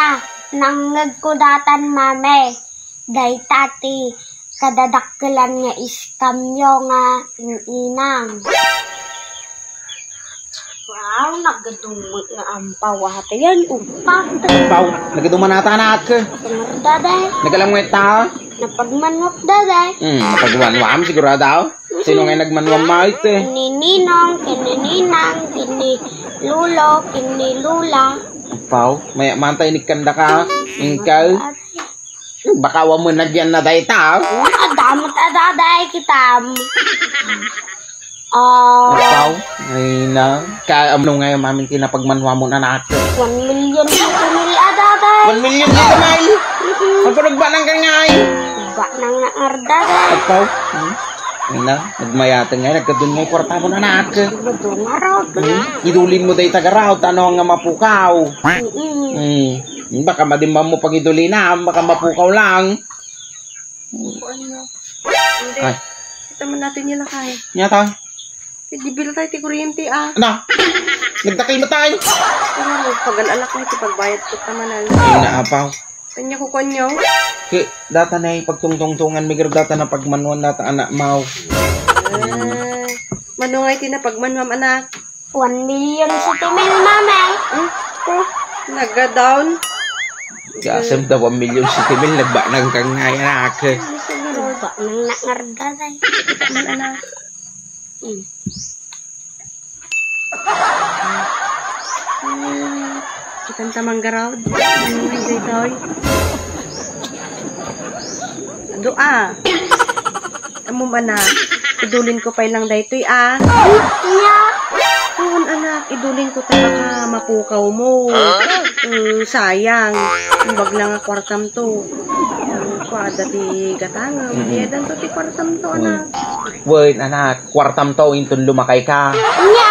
na, nangagkudatan mame. Day tati, kadadakkelan nga iskamyo nga inang. Wow, nagadumot nga ampaw hati yan, upak. Ampaw, nagaduman nata anak ka. Daday, Nagalam nga tao. napagmanok daday. Napagwanwam sigurado ako. Sino nga nagmanwam mo ito eh? Kinininong, kinininang, kinilulo, kinilula. Ampaw, may mantay ni kanda ka. Ingkal. Baka wa mo nagyan na dahi tao. Adamot adaday kitam. Ampaw, ay na. Ano nga yung mamin tinapagmanwam mo na natin. 1 million na kumili adaday. 1 million na kamay. Ang panagbanang ka nga ay. Ba nang naardaday. Ampaw. Ay na, nagmayatan nga, nagkadun nga yung kwarta mo na natin. Badungarod. Idulin mo dahi tagaraw, tanong nga mapukaw. Baka madimba mo pag idulin na, baka mapukaw lang. Hindi. Ay, Ito man natin nila kaya. nyata. Dibil tayo ti kuryente ah. Ano? Nagtakil mo tayo. Pero pag-alak na iti pagbayad ko tamanan. Ay na, apaw. Kanya ko konyo. Data na yung pagtungtungtungan, may data na pagmanuan data anak mau. Manungay ti na pagmanwam anak. 1 million sa timil mame. Naga-down. Gasam daw 1 million si Timil, nagbanang kang nga anak. Ba nang naardaday. Man anak. Kitang tamang garaw. Manungay daytoy. Doa. Amo anak. Idulin ko pa lang daytoy ah. Nya. Yun anak, idulin ko talaga mapukaw mo. Sayang. Imbag lang ang kwartam to. Kuwada ti gatanga. Diyadan to ti kwartam to anak. Wait, anak, kwartam to, intun lumakay ka. Nya.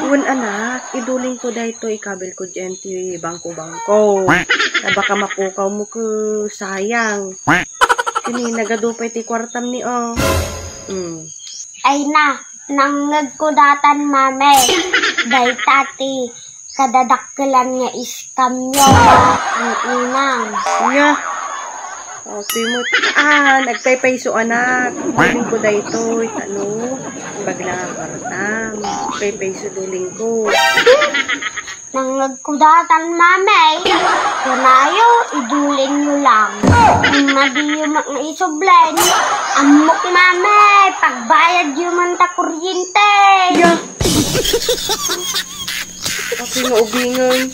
Yun anak, idulin ko dahito ikabil ko dyan ti bangko-bangko. Na baka mapukaw mo ko sayang. Kini nagadupay ti kwartam ni o. Ay na, nangagkudatan mame. Day tati, kadadakkelan nga iskamyo nga inang. Nga. Okay mo. Nagpaypayso anak. Duling ko dahito. Ano? Baglang ang kwartam. Paypayso duling ko. Nangagkudatan mame. Kunayo, idulin nyo lang. Madi yung mga isoblen. Amok mame, pagbayad yung manta kuryente. Yeah. Okay mo ubingan.